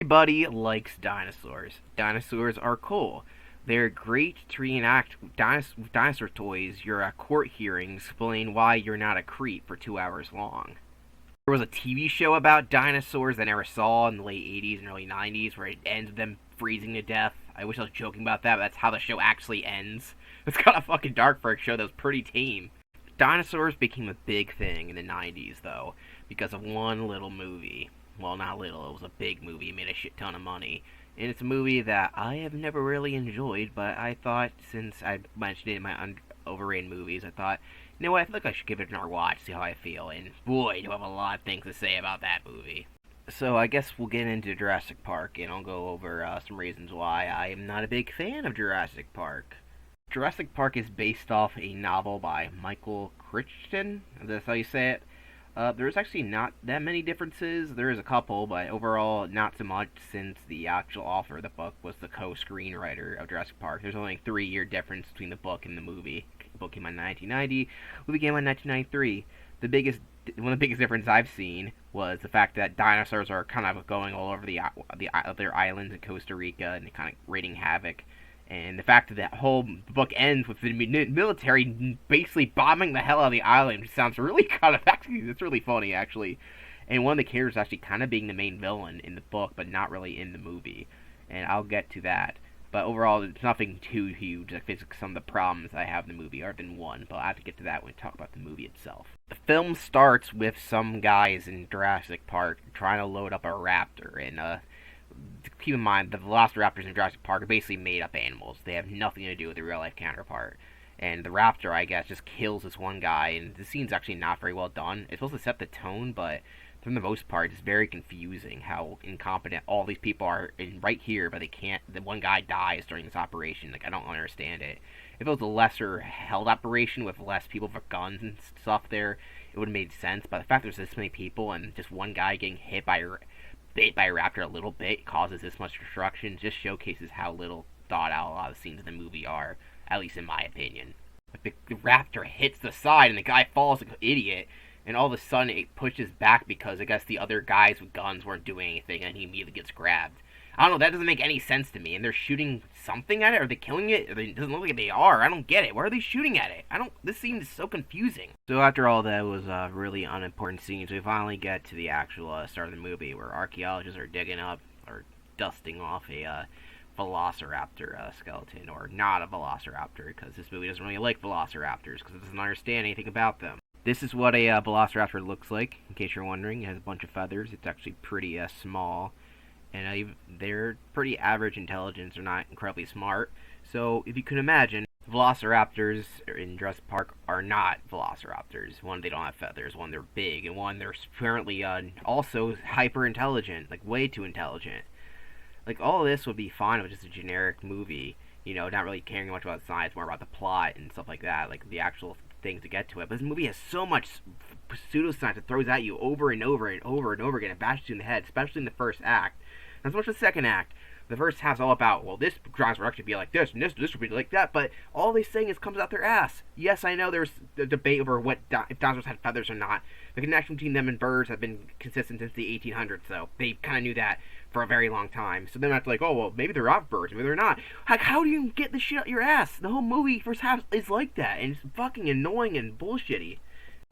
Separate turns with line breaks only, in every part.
Everybody likes dinosaurs. Dinosaurs are cool. They're great to reenact dinosaur toys. You're at court hearings explain why you're not a creep for 2 hours long. There was a TV show about dinosaurs I never saw in the late 80s and early 90s where it ends with them freezing to death. I wish I was joking about that, but that's how the show actually ends. It's kind of fucking dark for a show that was pretty tame. Dinosaurs became a big thing in the 90s, though, because of one little movie. Well, not little, it was a big movie, it made a shit ton of money. And it's a movie that I have never really enjoyed, but I thought, since I mentioned it in my overrated movies, I thought, you know what, I feel like I should give it another watch, see how I feel. And boy, do I have a lot of things to say about that movie. So I guess we'll get into Jurassic Park, and I'll go over some reasons why I am not a big fan of Jurassic Park. Jurassic Park is based off a novel by Michael Crichton. That's how you say it. There's actually not that many differences. There is a couple, but overall, not so much since the actual author of the book was the co-screenwriter of Jurassic Park. There's only a 3-year difference between the book and the movie. The book came out in 1990, the movie came out in 1993. One of the biggest differences I've seen was the fact that dinosaurs are kind of going all over the other islands in Costa Rica and kind of wreaking havoc. And the fact that that whole book ends with the military basically bombing the hell out of the island sounds really kind of actually it's really funny actually. And one of the characters actually kind of being the main villain in the book, but not really in the movie. And I'll get to that. But overall, it's nothing too huge. Like basically some of the problems I have in the movie are than one. But I have to get to that when we talk about the movie itself. The film starts with some guys in Jurassic Park trying to load up a raptor, and keep in mind the velociraptors in Jurassic Park are basically made up animals. They have nothing to do with the real life counterpart. And the raptor, I guess, just kills this one guy, and the scene's actually not very well done. It's supposed to set the tone, but for the most part, it's very confusing how incompetent all these people are right here, but they can't. The one guy dies during this operation. Like, I don't understand it. If it was a lesser held operation with less people with guns and stuff there, it would have made sense. But the fact there's this many people and just one guy getting bit by a raptor a little bit causes this much destruction just showcases how little thought out a lot of the scenes in the movie are, at least in my opinion. Like the raptor hits the side and the guy falls like an idiot, and all of a sudden it pushes back because I guess the other guys with guns weren't doing anything, and he immediately gets grabbed. I don't know, that doesn't make any sense to me. And they're shooting something at it? Are they killing it? It doesn't look like they are. I don't get it. Why are they shooting at it? This scene is so confusing. So after all that was really unimportant scenes, we finally get to the actual start of the movie where archaeologists are digging up or dusting off a velociraptor skeleton, or not a velociraptor, because this movie doesn't really like velociraptors because it doesn't understand anything about them. This is what a velociraptor looks like, in case you're wondering. It has a bunch of feathers. It's actually pretty small. And they're pretty average intelligence. They're not incredibly smart. So if you can imagine, velociraptors in Jurassic Park are not velociraptors. One, they don't have feathers. One, they're big. And one, they're apparently also hyper intelligent, like way too intelligent. Like all of this would be fine with just a generic movie, not really caring much about science, more about the plot and stuff like that, like the actual things to get to it. But this movie has so much pseudoscience it throws at you over and over and over and over again. It bashes you in the head, especially in the first act. Not so much the second act. The first half's all about, well, this dinosaur will actually be like this, and this will be like that, but all they're saying is comes out their ass. Yes, I know there's a debate over if dinosaurs had feathers or not. The connection between them and birds have been consistent since the 1800s, so they kind of knew that for a very long time. So then after, like, oh, well, maybe they're not birds, maybe they're not. Like, how do you get this shit out your ass? The whole movie, first half, is like that, and it's fucking annoying and bullshitty.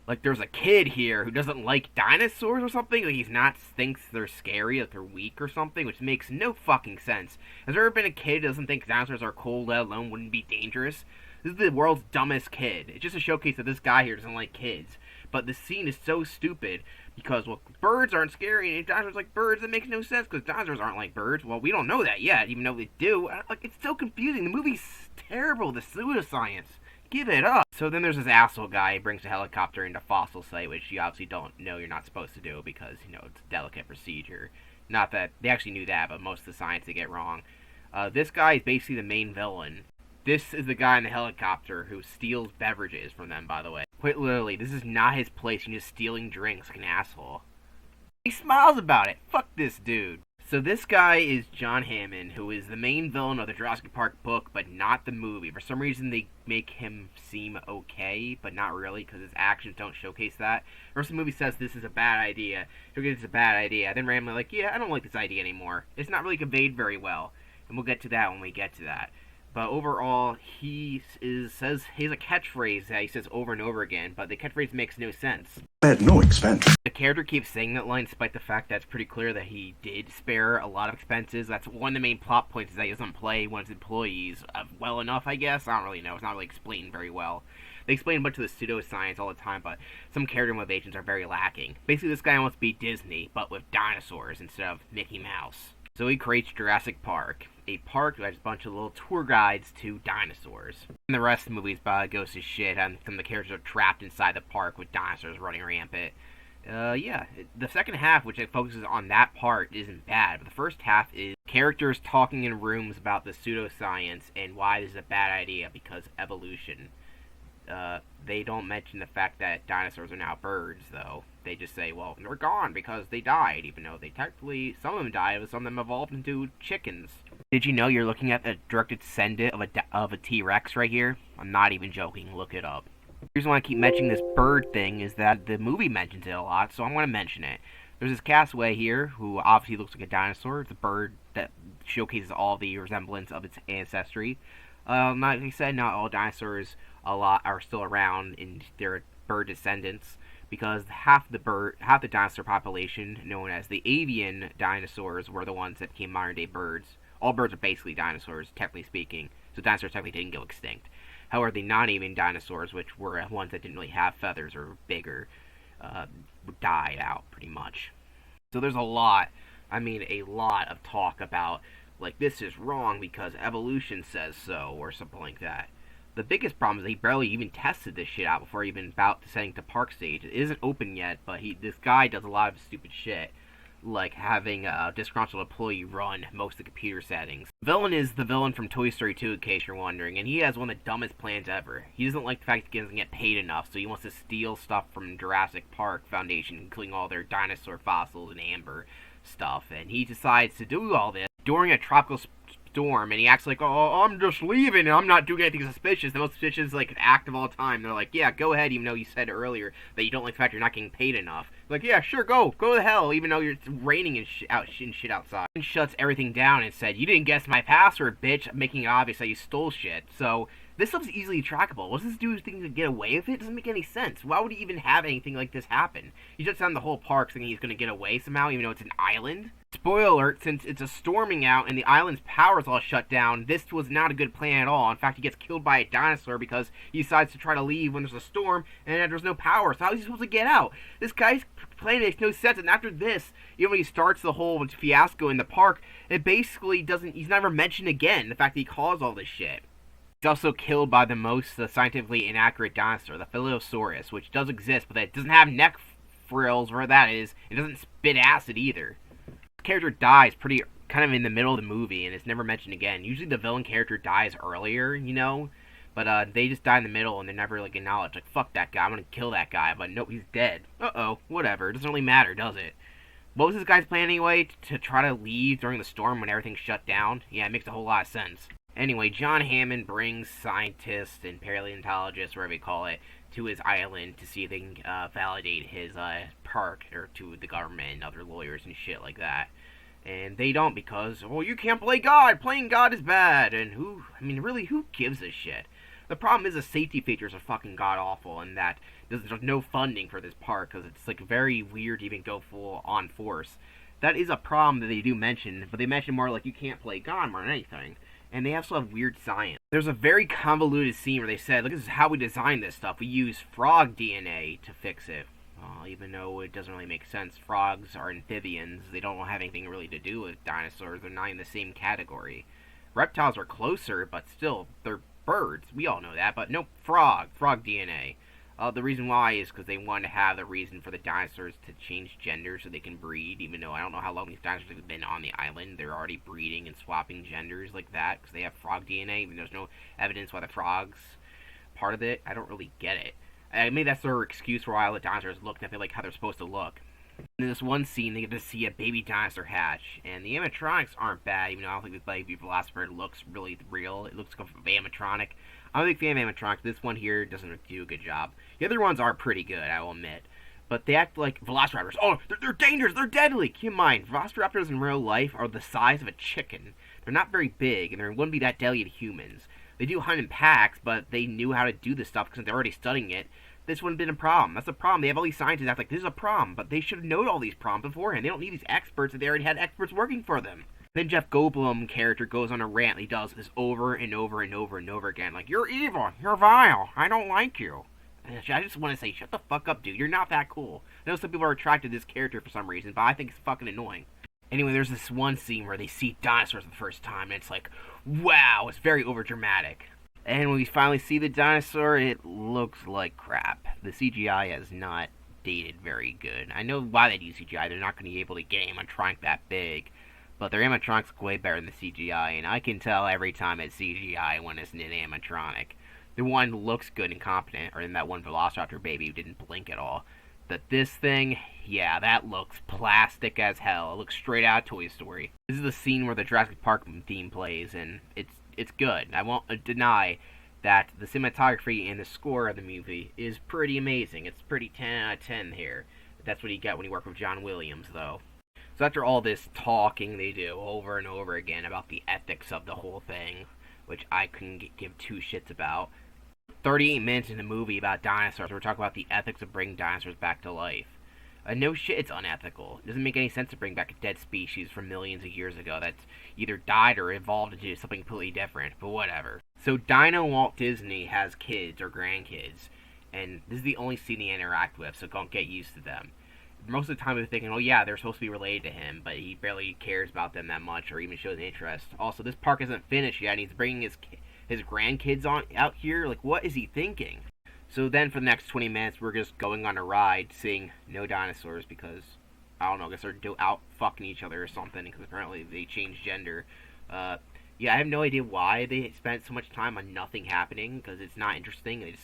Like, there's a kid here who doesn't like dinosaurs or something. Like, thinks they're scary, that they're weak or something, which makes no fucking sense. Has there ever been a kid who doesn't think dinosaurs are cool, let alone wouldn't be dangerous? This is the world's dumbest kid. It's just a showcase that this guy here doesn't like kids. But the scene is so stupid because, well, birds aren't scary, and if dinosaurs like birds, that makes no sense because dinosaurs aren't like birds. Well, we don't know that yet, even though they do. Like, it's so confusing. The movie's terrible, the pseudoscience. Give it up. So then there's this asshole guy who brings a helicopter into fossil site, which you obviously don't know you're not supposed to do because, it's a delicate procedure. Not that they actually knew that, but most of the science they get wrong. This guy is basically the main villain. This is the guy in the helicopter who steals beverages from them, by the way. Quite literally, this is not his place. He's just stealing drinks like an asshole. He smiles about it. Fuck this dude. So this guy is John Hammond, who is the main villain of the Jurassic Park book, but not the movie. For some reason, they make him seem okay, but not really, because his actions don't showcase that. First, the movie says this is a bad idea. It's a bad idea. Then randomly, like, yeah, I don't like this idea anymore. It's not really conveyed very well, and we'll get to that when we get to that. But overall, says he has a catchphrase that he says over and over again, but the catchphrase makes no sense.
At no expense.
The character keeps saying that line despite the fact that it's pretty clear that he did spare a lot of expenses. That's one of the main plot points, is that he doesn't play one of his employees well enough, I guess. I don't really know. It's not really explained very well. They explain a bunch of the pseudoscience all the time, but some character motivations are very lacking. Basically, this guy wants to be Disney, but with dinosaurs instead of Mickey Mouse. So he creates Jurassic Park, a park that has a bunch of little tour guides to dinosaurs. And the rest of the movie goes to shit, and some of the characters are trapped inside the park with dinosaurs running rampant. The second half, which focuses on that part, isn't bad, but the first half is characters talking in rooms about the pseudoscience and why this is a bad idea because evolution. They don't mention the fact that dinosaurs are now birds, though. They just say, well, they're gone because they died, even though they technically, some of them died, but some of them evolved into chickens. Did you know you're looking at a direct descendant of a T-Rex right here? I'm not even joking, look it up. The reason why I keep mentioning this bird thing is that the movie mentions it a lot, so I'm going to mention it. There's this castaway here, who obviously looks like a dinosaur. It's a bird that showcases all the resemblance of its ancestry. Like I said, not all dinosaurs are still around, and they're bird descendants, because half the dinosaur population, known as the avian dinosaurs, were the ones that became modern day birds. All birds are basically dinosaurs, technically speaking, so dinosaurs technically didn't go extinct. However, the non-avian dinosaurs, which were ones that didn't really have feathers or were bigger, died out pretty much. So there's a lot of talk about, like, this is wrong because evolution says so, or something like that. The biggest problem is they barely even tested this shit out before even about setting to park stage. It isn't open yet, but this guy does a lot of stupid shit, like having a disgruntled employee run most of the computer settings. The villain is the villain from Toy Story 2, in case you're wondering, and he has one of the dumbest plans ever. He doesn't like the fact he doesn't get paid enough, so he wants to steal stuff from Jurassic Park Foundation, including all their dinosaur fossils and amber stuff, and he decides to do all this during a tropical storm, and he acts like, oh, I'm just leaving, and I'm not doing anything suspicious. The most suspicious, act of all time. They're like, yeah, go ahead, even though you said earlier that you don't like the fact you're not getting paid enough. Like, yeah, sure, go to hell, even though it's raining and shit outside. And shuts everything down and said, you didn't guess my password, bitch, making it obvious that you stole shit. So this stuff's easily trackable. What's this dude thinking to get away with it? It doesn't make any sense. Why would he even have anything like this happen? He shuts down the whole park thinking he's going to get away somehow, even though it's an island. Spoiler alert, since it's a storming out and the island's power's all shut down, this was not a good plan at all. In fact, he gets killed by a dinosaur because he decides to try to leave when there's a storm and there's no power. So how is he supposed to get out? This guy's plan makes no sense, and after this, even when he starts the whole fiasco in the park, it basically he's never mentioned again, the fact that he caused all this shit. He's also killed by the most scientifically inaccurate dinosaur, the Philiosaurus, which does exist, but it doesn't have neck frills, where that is. It doesn't spit acid either. The character dies pretty kind of in the middle of the movie, and it's never mentioned again. Usually the villain character dies earlier, but they just die in the middle, and they're never, acknowledged. Like, fuck that guy, I'm gonna kill that guy, but nope, he's dead. Uh-oh, whatever, it doesn't really matter, does it? What was this guy's plan anyway? To try to leave during the storm when everything's shut down? Yeah, it makes a whole lot of sense. Anyway, John Hammond brings scientists and paleontologists, whatever you call it, to his island to see if they can validate his park, or to the government and other lawyers and shit like that. And they don't because, well, you can't play God! Playing God is bad! And who gives a shit? The problem is the safety features are fucking god-awful, and that there's no funding for this park, because it's, very weird to even go full-on force. That is a problem that they do mention, but they mention more you can't play God more than anything. And they also have weird science. There's a very convoluted scene where they said, look, this is how we designed this stuff. We use frog DNA to fix it. Well, even though it doesn't really make sense. Frogs are amphibians. They don't have anything really to do with dinosaurs. They're not in the same category. Reptiles are closer, but still, they're birds. We all know that, but nope, frog DNA. The reason why is because they want to have the reason for the dinosaurs to change gender so they can breed, even though I don't know how long these dinosaurs have been on the island. They're already breeding and swapping genders like that because they have frog DNA, even though there's no evidence why the frogs part of it. I don't really get it. Maybe that's their excuse for why all the dinosaurs look that they like how they're supposed to look. In this one scene, they get to see a baby dinosaur hatch, and the animatronics aren't bad, even though I don't think the baby Velociraptor looks really real. It looks like an animatronic. I'm a big fan of animatronics. This one here doesn't do a good job. The other ones are pretty good, I will admit. But they act like velociraptors. Oh, they're dangerous. They're deadly. Keep in mind, velociraptors in real life are the size of a chicken. They're not very big, and they wouldn't be that deadly to humans. They do hunt in packs, but they knew how to do this stuff because they're already studying it. This wouldn't have been a problem. That's the problem. They have all these scientists act like this is a problem, but they should have known all these problems beforehand. They don't need these experts if they already had experts working for them. Then Jeff Goldblum character goes on a rant. He does this over and over and over and over again. Like, you're evil. You're vile. I don't like you. And I just want to say, shut the fuck up, dude. You're not that cool. I know some people are attracted to this character for some reason, but I think it's fucking annoying. Anyway, there's this one scene where they see dinosaurs for the first time, and it's like, wow, it's very overdramatic. And when we finally see the dinosaur, it looks like crap. The CGI has not dated very good. I know why they do CGI. They're not going to be able to get animatronic that big. But their animatronics look way better than the CGI, and I can tell every time it's CGI when it's an animatronic. The one looks good and competent, or in that one Velociraptor baby who didn't blink at all. But this thing, yeah, that looks plastic as hell. It looks straight out of Toy Story. This is the scene where the Jurassic Park theme plays, and it's good. I won't deny that the cinematography and the score of the movie is pretty amazing. It's pretty 10 out of 10 here. That's what you get when you work with John Williams, though. So after all this talking they do over and over again about the ethics of the whole thing, which I couldn't give two shits about, 38 minutes in the movie about dinosaurs, we're talking about the ethics of bringing dinosaurs back to life. No shit, it's unethical. It doesn't make any sense to bring back a dead species from millions of years ago that's either died or evolved into something completely different, but whatever. So Dino Walt Disney has kids or grandkids, and this is the only scene they interact with, so don't get used to them. Most of the time they're thinking, oh yeah, they're supposed to be related to him, but he barely cares about them that much or even shows interest. Also, this park isn't finished yet, and he's bringing his grandkids out here. Like, what is he thinking? So then for the next 20 minutes, we're just going on a ride, seeing no dinosaurs because, I don't know, I guess they're out fucking each other or something because apparently they changed gender. Yeah, I have no idea why they spent so much time on nothing happening because it's not interesting. They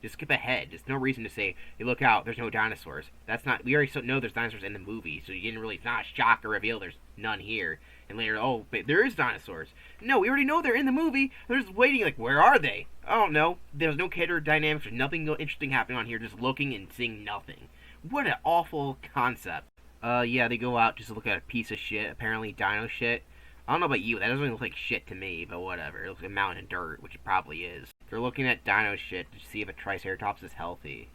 just skip ahead. There's no reason to say, hey, look out, there's no dinosaurs. That's not, we already know there's dinosaurs in the movie, so you didn't really, it's not a shock or reveal there's none here. And later, oh, but there is dinosaurs. No, we already know they're in the movie. They're just waiting, like, where are they? I don't know. There's no character dynamics. There's nothing interesting happening on here. Just looking and seeing nothing. What an awful concept. Yeah, they go out just to look at a piece of shit. Apparently dino shit. I don't know about you. That doesn't look like shit to me, but whatever. It looks like a mountain of dirt, which it probably is. They're looking at dino shit to see if a Triceratops is healthy.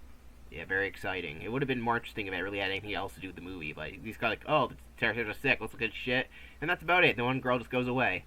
Yeah, very exciting. It would have been more interesting if it really had anything else to do with the movie, but these guys like, oh, the Triceratops is sick, let's look at shit, and that's about it. The one girl just goes away.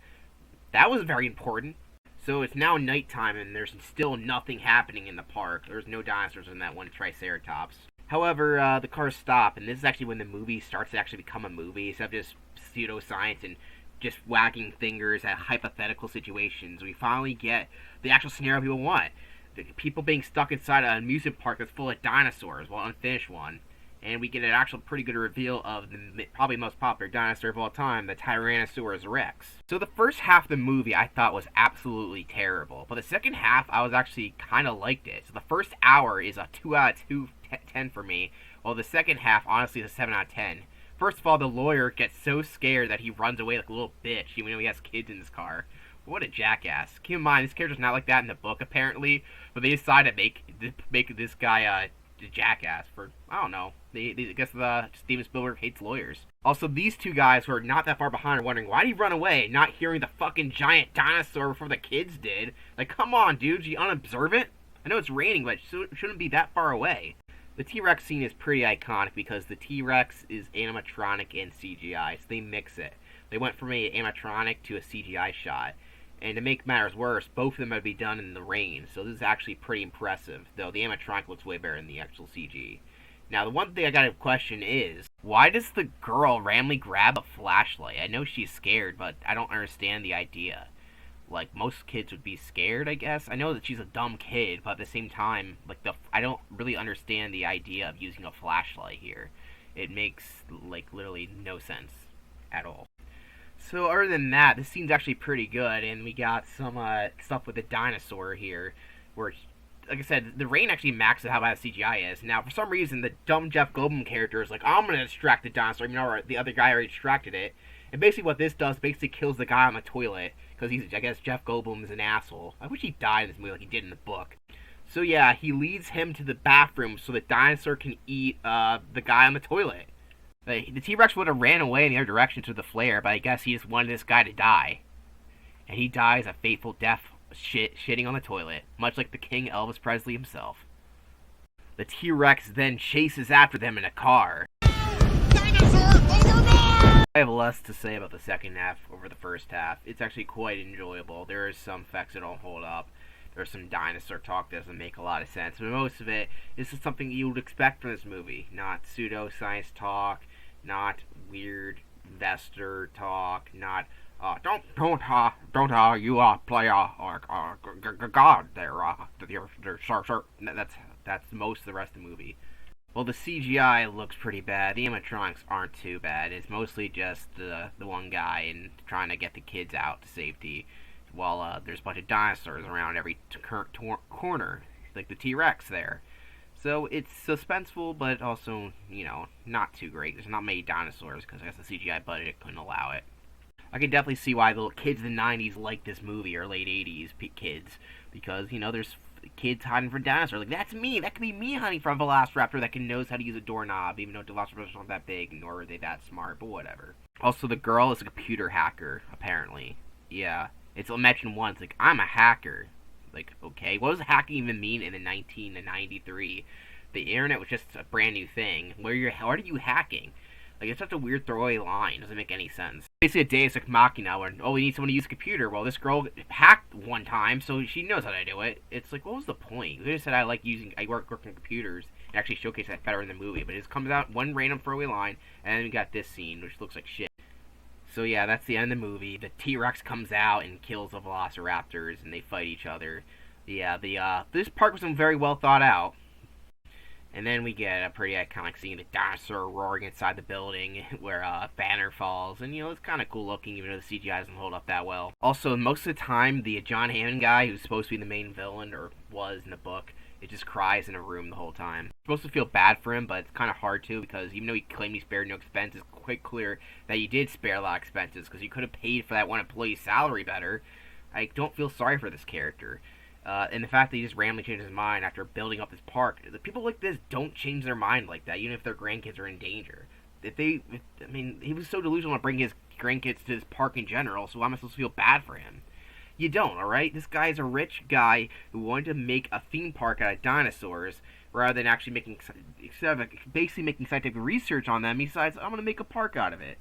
That was very important. So it's now nighttime, and there's still nothing happening in the park. There's no dinosaurs in that one Triceratops. However, the cars stop, and this is actually when the movie starts to actually become a movie, instead of just pseudoscience and just wagging fingers at hypothetical situations. We finally get the actual scenario people want. The people being stuck inside an amusement park that's full of dinosaurs, well, unfinished one. And we get an actual pretty good reveal of the probably most popular dinosaur of all time, the Tyrannosaurus Rex. So the first half of the movie I thought was absolutely terrible, but the second half I was actually kind of liked it. So the first hour is a 2 out of 10 for me, while the second half honestly is a 7 out of 10. First of all, the lawyer gets so scared that he runs away like a little bitch, even though he has kids in his car. What a jackass. Keep in mind, this character's not like that in the book, apparently, but they decided to make this guy a jackass for, I don't know, I guess Steven Spielberg hates lawyers. Also, these two guys who are not that far behind are wondering, why did he run away, not hearing the fucking giant dinosaur before the kids did? Like, come on, dude, you unobservant? I know it's raining, but it shouldn't be that far away. The T-Rex scene is pretty iconic because the T-Rex is animatronic and CGI, so they mix it. They went from an animatronic to a CGI shot. And to make matters worse, both of them had to be done in the rain, so this is actually pretty impressive, though the animatronic looks way better than the actual CG. Now, the one thing I gotta question is, why does the girl randomly grab a flashlight? I know she's scared, but I don't understand the idea. Like, most kids would be scared, I guess. I know that she's a dumb kid, but at the same time, like, I don't really understand the idea of using a flashlight here. It makes, like, literally no sense at all. So other than that, this scene's actually pretty good, and we got some stuff with the dinosaur here, where like I said, the rain actually maxes how bad CGI is. Now, for some reason, the dumb Jeff Goldblum character is like, I'm gonna distract the dinosaur, even though the other guy already distracted it. And basically, what this does basically kills the guy on the toilet because I guess Jeff Goldblum is an asshole. I wish he died in this movie like he did in the book. So yeah, he leads him to the bathroom so the dinosaur can eat the guy on the toilet. The T-Rex would have ran away in the other direction to the flare, but I guess he just wanted this guy to die. And he dies a fateful death shitting on the toilet, much like the King Elvis Presley himself. The T-Rex then chases after them in a car. Dinosaur overboard! I have less to say about the second half over the first half. It's actually quite enjoyable. There are some effects that don't hold up. There's some dinosaur talk that doesn't make a lot of sense, but most of it is just something you would expect from this movie. Not pseudoscience talk, not weird investor talk, not don't you play God there, sir. That's most of the rest of the movie. Well, the CGI looks pretty bad. The animatronics aren't too bad. It's mostly just the one guy and trying to get the kids out to safety, while there's a bunch of dinosaurs around every corner, like the T-Rex there. So it's suspenseful, but also, not too great. There's not many dinosaurs because I guess the CGI budget couldn't allow it. I can definitely see why the little kids in the 90s like this movie, or late 80s kids, because, there's kids hiding from dinosaurs. Like, that's me! That could be me hiding from a Velociraptor that knows how to use a doorknob, even though Velociraptors aren't that big, nor are they that smart, but whatever. Also, the girl is a computer hacker, apparently. Yeah. It's mentioned once, like, I'm a hacker. Like, okay, what does hacking even mean in the 1993? The internet was just a brand new thing. What are you hacking? Like, it's such a weird throwaway line. It doesn't make any sense. Basically a Deus Ex Machina where, we need someone to use a computer. Well, this girl hacked one time, so she knows how to do it. It's like, what was the point? They just said I work on computers and actually showcase that better in the movie. But it just comes out one random throwaway line, and then we got this scene, which looks like shit. So yeah, that's the end of the movie. The T-Rex comes out and kills the Velociraptors, and they fight each other. Yeah, this part was very well thought out. And then we get a pretty iconic scene, the dinosaur roaring inside the building, where Banner falls, and it's kind of cool looking, even though the CGI doesn't hold up that well. Also, most of the time, the John Hammond guy, who's supposed to be the main villain, or was in the book, it just cries in a room the whole time. You're supposed to feel bad for him, but it's kind of hard to, because even though he claimed he spared no expense, it's quite clear that he did spare a lot of expenses, because he could have paid for that one employee's salary better. I don't feel sorry for this character. And the fact that he just randomly changed his mind after building up this park. The people like this don't change their mind like that, even if their grandkids are in danger. He was so delusional to bring his grandkids to this park in general, so why am I supposed to feel bad for him? You don't, alright? This guy is a rich guy who wanted to make a theme park out of dinosaurs, rather than actually basically making scientific research on them. He decides, I'm going to make a park out of it,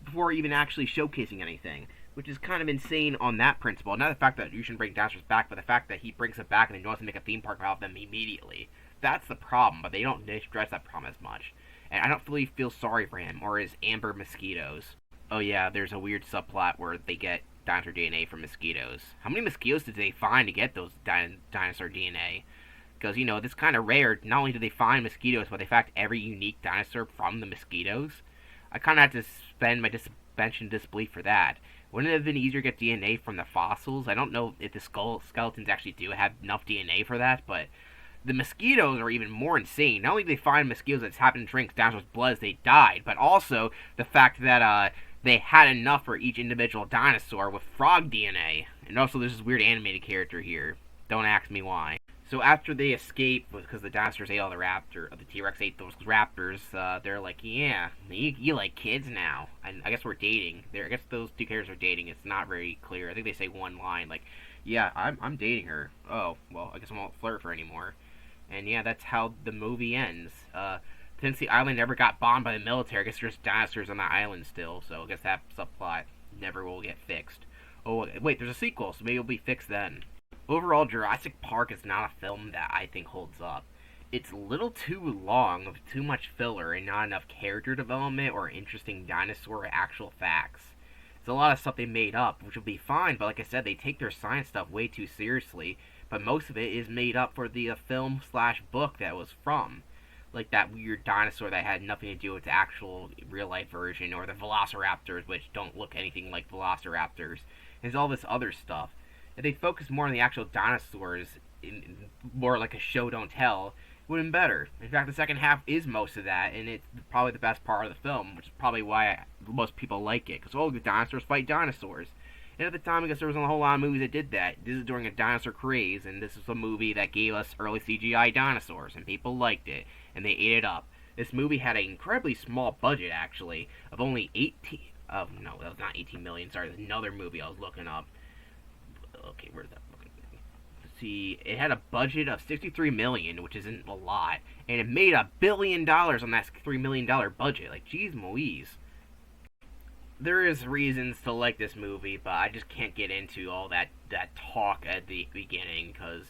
before even actually showcasing anything. Which is kind of insane on that principle. Not the fact that you shouldn't bring dinosaurs back, but the fact that he brings them back and then wants to make a theme park out of them immediately. That's the problem, but they don't address that problem as much. And I don't really feel sorry for him, or his amber mosquitoes. Oh yeah, there's a weird subplot where they get dinosaur DNA from mosquitoes. How many mosquitoes did they find to get those dinosaur DNA? Because, this kind of rare. Not only did they find mosquitoes, but they found every unique dinosaur from the mosquitoes. I kind of had to suspend my suspension disbelief for that. Wouldn't it have been easier to get DNA from the fossils? I don't know if the skeletons actually do have enough DNA for that, but the mosquitoes are even more insane. Not only do they find mosquitoes that happened to drink dinosaurs' blood as they died, but also the fact that they had enough for each individual dinosaur with frog DNA. And also there's this weird animated character here. Don't ask me why. So after they escape, because the dinosaurs ate all the T-Rex ate those raptors, they're like, yeah, you like kids now. And I guess we're dating. I guess those two characters are dating. It's not very clear. I think they say one line, like, yeah, I'm dating her. Oh, well, I guess I won't flirt with her anymore. And yeah, that's how the movie ends. Since the island never got bombed by the military, I guess there's dinosaurs on the island still, so I guess that subplot never will get fixed. Oh, wait, there's a sequel, so maybe it'll be fixed then. Overall, Jurassic Park is not a film that I think holds up. It's a little too long, with too much filler, and not enough character development or interesting dinosaur or actual facts. There's a lot of stuff they made up, which will be fine, but like I said, they take their science stuff way too seriously, but most of it is made up for the film/book that it was from. Like that weird dinosaur that had nothing to do with the actual real-life version, or the Velociraptors, which don't look anything like Velociraptors. There's all this other stuff. If they focus more on the actual dinosaurs, more like a show don't tell, it would have been better. In fact, the second half is most of that, and it's probably the best part of the film, which is probably why most people like it. Because, oh, the dinosaurs fight dinosaurs. And at the time, I guess there wasn't a whole lot of movies that did that. This is during a dinosaur craze, and this is a movie that gave us early CGI dinosaurs, and people liked it, and they ate it up. This movie had an incredibly small budget, actually, of only 18. Oh, no, that was not 18 million. Sorry, there's another movie I was looking up. Okay, where's that? Let's see, it had a budget of 63 million, which isn't a lot, and it made $1 billion on that $3 million budget. Like, geez, Louise. There is reasons to like this movie, but I just can't get into all that talk at the beginning because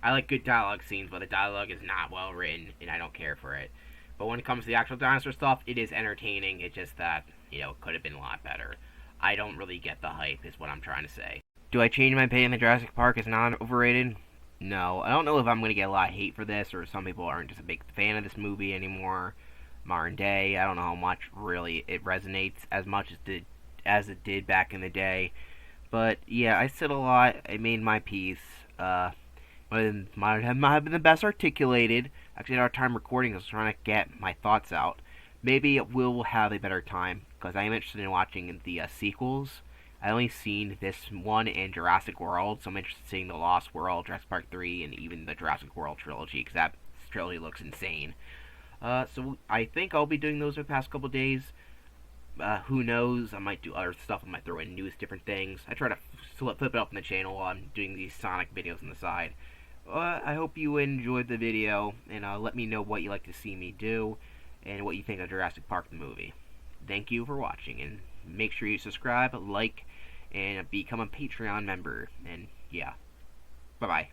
I like good dialogue scenes, but the dialogue is not well written, and I don't care for it. But when it comes to the actual dinosaur stuff, it is entertaining. It's just that it could have been a lot better. I don't really get the hype, is what I'm trying to say. Do I change my opinion that Jurassic Park is not overrated? No. I don't know if I'm going to get a lot of hate for this, or some people aren't just a big fan of this movie anymore. Modern day, I don't know how much really it resonates as much as it did back in the day. But yeah, I said a lot. I made my piece. Might have been the best articulated. Actually, at our time recording, I was trying to get my thoughts out. Maybe we'll have a better time because I am interested in watching the sequels. I only seen this one in Jurassic World, so I'm interested in seeing the Lost World, Jurassic Park 3, and even the Jurassic World trilogy because that trilogy looks insane. So I think I'll be doing those for the past couple days. Who knows? I might do other stuff. I might throw in news, different things. I try to flip it up in the channel while I'm doing these Sonic videos on the side. I hope you enjoyed the video, and let me know what you like to see me do, and what you think of Jurassic Park the movie. Thank you for watching, and make sure you subscribe, like, and become a Patreon member. And yeah, bye-bye.